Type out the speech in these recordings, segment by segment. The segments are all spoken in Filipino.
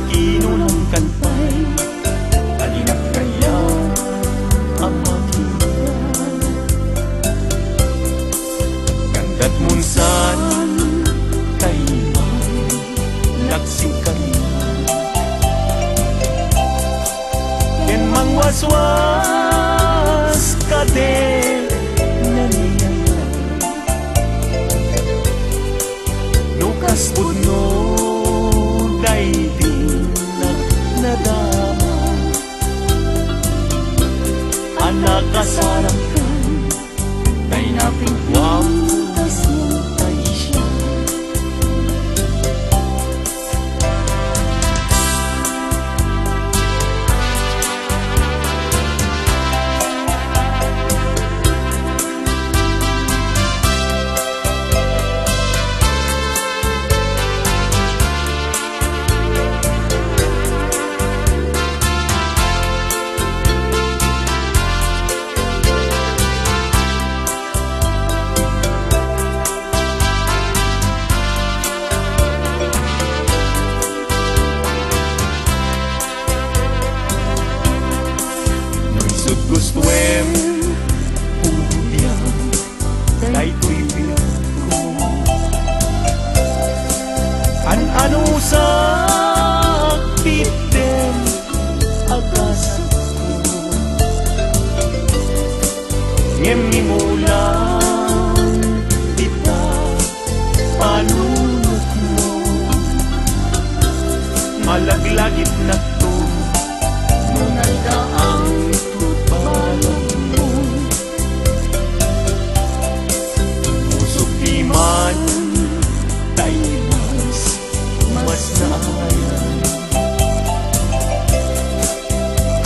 kinunong kantay kalinap kaya ang makita kandat munsan kayo laksing kami ken mangwaswas kadel naniyaya lukas puno nadama anak kasarakan kay napingwang tasintay siya gustuem ubiyang kay tuibig ko ano sa akbiten agasat ko ngemimulan kita panunot mo malaglagit na to nunadaang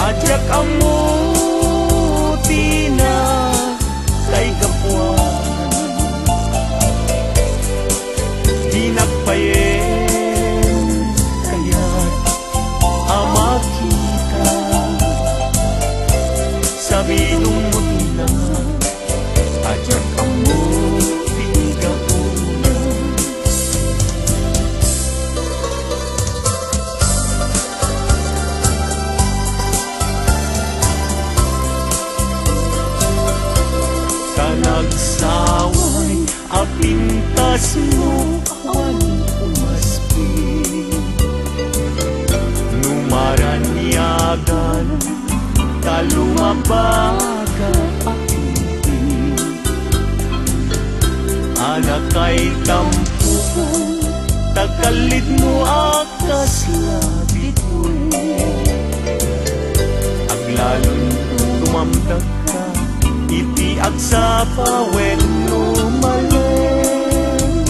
ajak amuti na kay kapuan di nagpayen kaya't ama kita sabi nung muti na ajak amuti kapuan nagsaway apintas mo awan umaspi numaranyagan kalumabaga apinti anak kay tampukan tagkalit mo akas labit mo aglalon tumamdag ka iti agsa pawen lumalen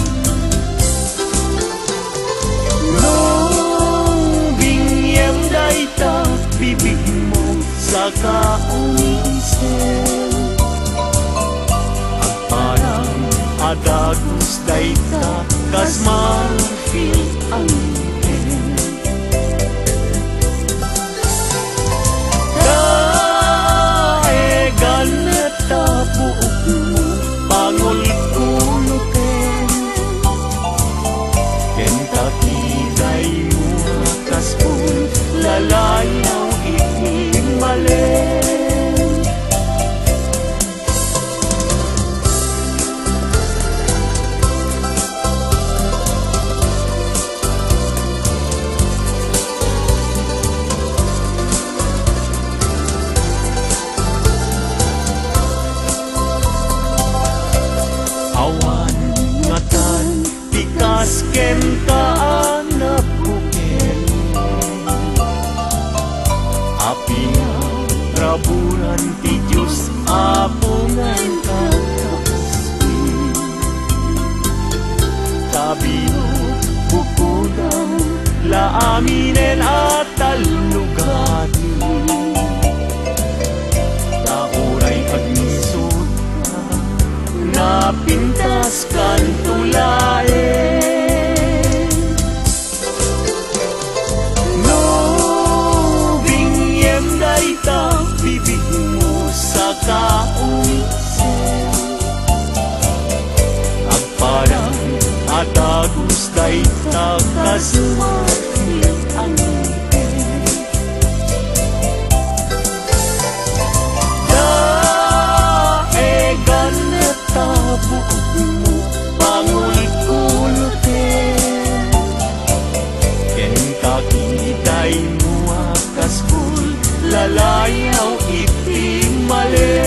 nung bingyem dayta bibig mo sa kaunisen agparang adagus dayta kas marfil ang tapuok mo bangol kunuken ken takiday mo kaspun lalayaw ikimalen ken kaanak buken api nga raburan ti Diyos apungan kakaspi kabinok bukudang laaminen at talugati nauray agnisod ka napintas kan tulae bibig mo sa kaunisen agparang atagus dayta kasmarfil ang layaw iti malen.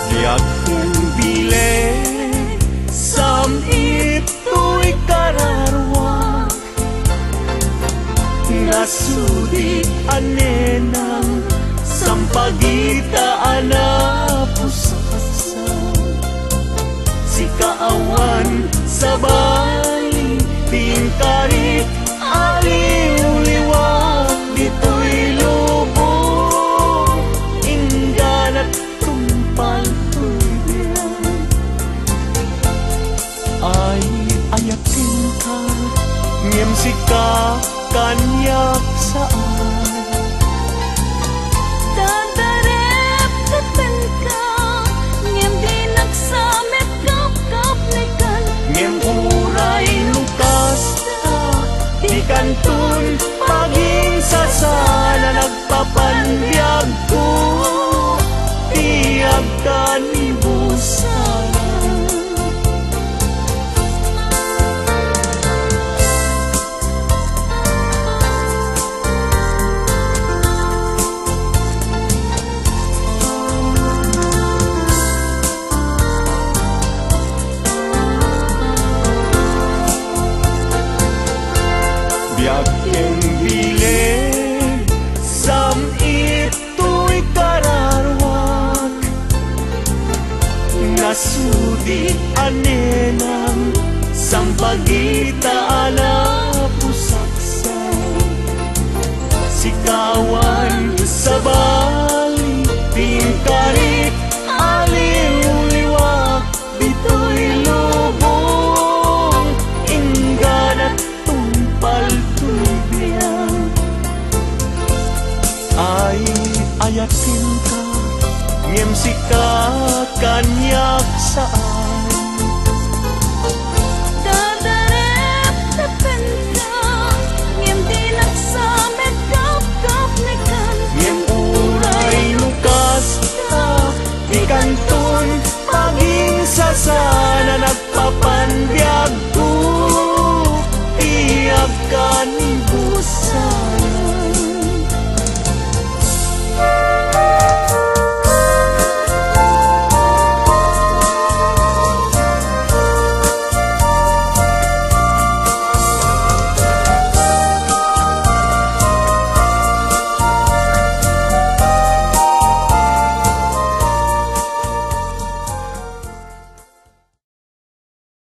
Diag kong bile sam ito'y kararwag, nasudi anenang sampagitaan na pusasa. Si kaawan sa bali tingkarit aliw-liwag, dito'y lubong inggan at tumpal tuloy. Ay ayakin ka ngem sika kanyak saan, dadarep katan ka ngem di nagsamet kap nikan, ngem uray lukas ta di kantun paging sasana nagpapanbiyag ko tiyag ka ni busana. Biag keng bilen sam ito'y kararwag, nasudi anenang sampagita ala pusaksay. Sikawan sa bali tingkarit aliw-liwag, dito'y lubong inggan at tumpal tuloy. Ay ayakin ka ngem sika kanyak saan, dadarep katan ka ngem di nagsamet kap nikan, ngem uray lukas ta di kantun paging sasana nagpapanbiyag ko tiyag ka ni